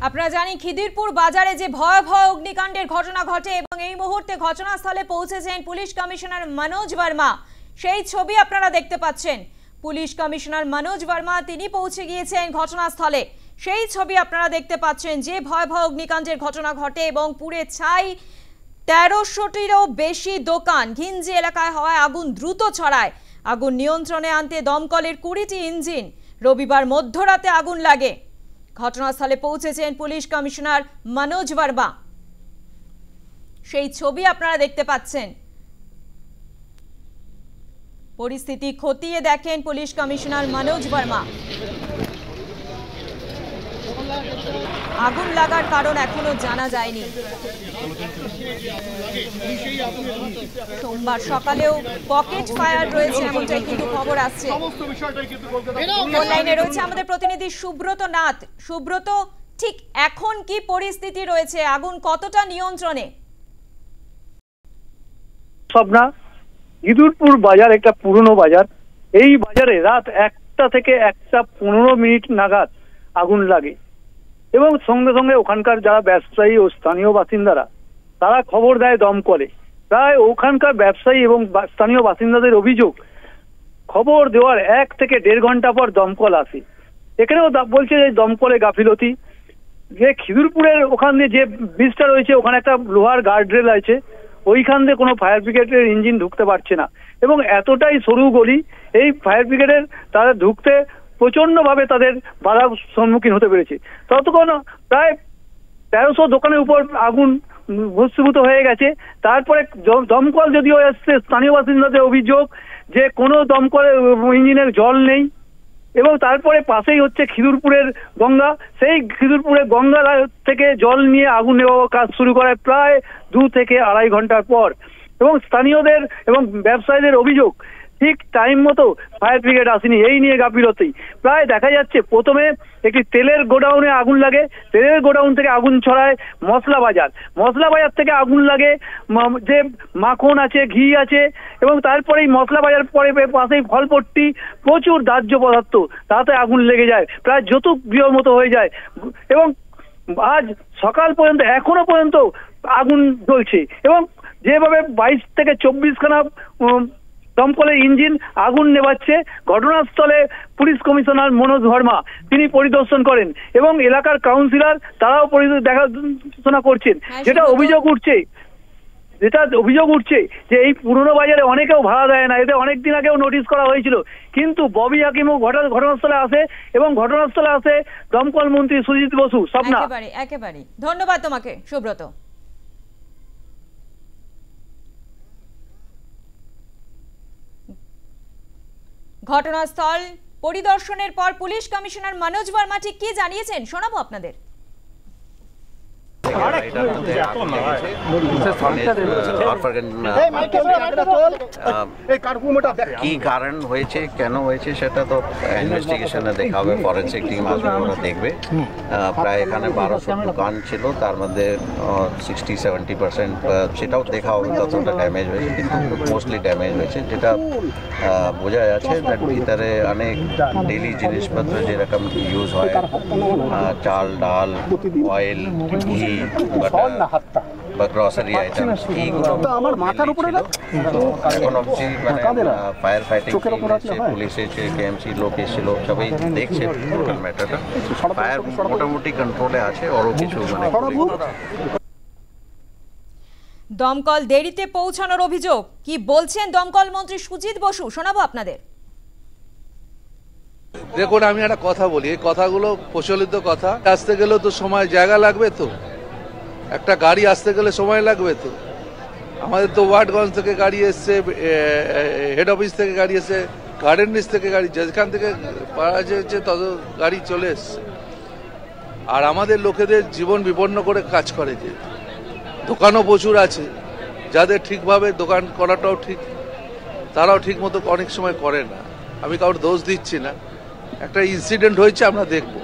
আপনারা জানেন খিদিরপুর বাজারে যে ভয়াবহ অগ্নিকাণ্ডের ঘটনা ঘটে এবং এই মুহূর্তে ঘটনাস্থলে পৌঁছেছেন পুলিশ কমিশনার মনোজ বর্মা। সেই ছবি আপনারা দেখতে পাচ্ছেন। পুলিশ কমিশনার মনোজ বর্মা তিনি পৌঁছে গিয়েছেন ঘটনাস্থলে। সেই ছবি আপনারা দেখতে পাচ্ছেন। যে ভয়াবহ অগ্নিকাণ্ডের ঘটনা ঘটে এবং পুড়ে ছাই ১৩০০টিরও বেশি দোকান। ঘিঞ্জি এলাকায় হওয়ায় আগুন দ্রুত ছড়ায়। আগুন নিয়ন্ত্রণে আনতে দমকলের ২০টি ইঞ্জিন। রবিবার মধ্যরাতে আগুন লাগে। ঘটনাস্থলে পৌঁছেছেন পুলিশ কমিশনার মনোজ বর্মা। সেই ছবি আপনারা দেখতে পাচ্ছেন। পরিস্থিতি খতিয়ে দেখেন পুলিশ কমিশনার মনোজ বর্মা। আগুন লাগার কারণ এখনো জানা যায়নি। সোমবার সকালেও পকেট ফায়ার রয়েছে এমনটাই কিন্তু খবর আসছে। অনলাইনে রয়েছে আমাদের প্রতিনিধি সুব্রত নাথ। সুব্রত, ঠিক এখন কি পরিস্থিতি রয়েছে? আগুন কতটা নিয়ন্ত্রণে? স্বপ্না, খিদিরপুর বাজার একটা পুরনো বাজার। এই বাজারে রাত ১টা থেকে ১:১৫ নাগাদ আগুন লাগে এবং সঙ্গে সঙ্গে ওখানকার যারা ব্যবসায়ী ও স্থানীয় বাসিন্দারা তারা খবর দেয় দমকলে। প্রায় ওখানকার ব্যবসায়ী এবং স্থানীয় বাসিন্দাদের অভিযোগ, খবর দেওয়ার ১ থেকে ১.৫ ঘন্টা পর দমকল আসে। এখানেও বলছে যে দমকলে গাফিলতি। যে খিদিরপুরের ওখান দিয়ে যে ব্রিজটা রয়েছে ওখানে একটা লোহার গার্ডরেল আছে, ওইখান দিয়ে কোনো ফায়ার ব্রিগেডের ইঞ্জিন ঢুকতে পারছে না এবং এতটাই সরু গলি, এই ফায়ার ব্রিগেডের তারা ঢুকতে প্রচন্ড ভাবে তাদের বাধার সম্মুখীন হতে পেরেছে। ততক্ষণ প্রায় ১৩০০ দোকানের উপর আগুন ভস্মীভূত হয়ে গেছে। তারপরে দমকল যদিও এসছে, স্থানীয় বাসিন্দাদের অভিযোগ যে কোনো দমকলের ইঞ্জিনের জল নেই এবং তারপরে পাশেই হচ্ছে খিদিরপুরের গঙ্গা। সেই খিদিরপুরের গঙ্গা থেকে জল নিয়ে আগুন নেওয়ার কাজ শুরু করে প্রায় ২ থেকে ২.৫ ঘন্টার পর এবং স্থানীয়দের এবং ব্যবসায়ীদের অভিযোগ ঠিক টাইম মতো ফায়ার ব্রিগেড আসেনি। এই নিয়ে গাফিলতি। প্রায় দেখা যাচ্ছে প্রথমে একটি তেলের গোডাউনে আগুন লাগে, তেলের গোডাউন থেকে আগুন ছড়ায় মশলা বাজার থেকে আগুন লাগে যে মাখন আছে, ঘি আছে এবং তারপরেই মশলা বাজার পরে পাশেই ফলপট্টি, প্রচুর দাহ্য পদার্থ, তাতে আগুন লেগে যায়, প্রায় যতুক গৃহ মতো হয়ে যায় এবং আজ সকাল পর্যন্ত এখনো পর্যন্ত আগুন জ্বলছে এবং যেভাবে ২২ থেকে ২৪ খানা দমকলের ইঞ্জিন আগুন নেভাচ্ছে। ঘটনাস্থলে পুলিশ কমিশনার মনোজ বর্মা তিনি পরিদর্শন করেন এবং এলাকার কাউন্সিলর তারাও দেখাশোনা করছেন। যেটা অভিযোগ উঠছে যে এই পুরনো বাজারে অনেকেও ভাড়া দেয় না, এতে অনেকদিন আগেও নোটিশ করা হয়েছিল, কিন্তু ববি হাকিমও ঘটনাস্থলে আসে এবং ঘটনাস্থলে আসে দমকল মন্ত্রী সুজিত বসু। স্বপ্না, একেবারে ধন্যবাদ তোমাকে সুব্রত। ঘটনাস্থল পরিদর্শনের পর পুলিশ কমিশনার মনোজ বর্মা ঠিক কি জানিয়েছেন শোনাবো আপনাদের। কি কারণ হয়েছে, কেন হয়েছে সেটা তো ইনভেস্টিগেশনে দেখা হবে, ফরেন্সিক টিম আসবে, ওরা দেখবে। প্রায় এখানে ১২০০ দোকান ছিল, তার মধ্যে 60-70% সেটাও দেখা হবে কতটা ড্যামেজ হয়েছে, কিন্তু মোস্টলি ড্যামেজ হয়েছে। যেটা বোঝা যাচ্ছে ভিতরে অনেক ডেইলি জিনিসপত্র যেরকম ইউজ হয়, চাল, ডাল, অয়েল, ঘি বা গ্রসারি আইটেম, এইগুলো আমার মাথার উপরে এখন অবধি মানে ফায়ার ফাইটিং পুলিশ এসে, কেএমসি লোক এসেছিল, সবাই দেখছে ম্যাটারটা। ফায়ার মোটামুটি কন্ট্রোলে আছে, আরও কিছু মানে দমকল দেরিতে পৌঁছানোর অভিযোগ কি বলছেন দমকল মন্ত্রী সুজিত বসু শোনাবো আপনাদের। দেখুন, আমি একটা কথা বলি, এই কথাগুলো প্রচলিত কথা। আসতে গেলেও তো সময় জায়গা লাগবে, তো একটা গাড়ি আসতে গেলে সময় লাগবে। তো আমাদের তো ওয়ার্ডগঞ্জ থেকে গাড়ি এসছে, হেড অফিস থেকে গাড়ি এসছে, গার্ডেন নিচ থেকে গাড়ি, যেখান থেকে পাওয়া যাচ্ছে তত গাড়ি চলে এসছে। আর আমাদের লোকেদের জীবন বিপন্ন করে কাজ করে, যে দোকানও প্রচুর আছে, যাদের ঠিকভাবে দোকান করাটাও ঠিক, তারাও ঠিক মতো অনেক সময় করে না। আমি কারোর দোষ দিচ্ছি না, একটা ইনসিডেন্ট হয়েছে, আমরা দেখবো।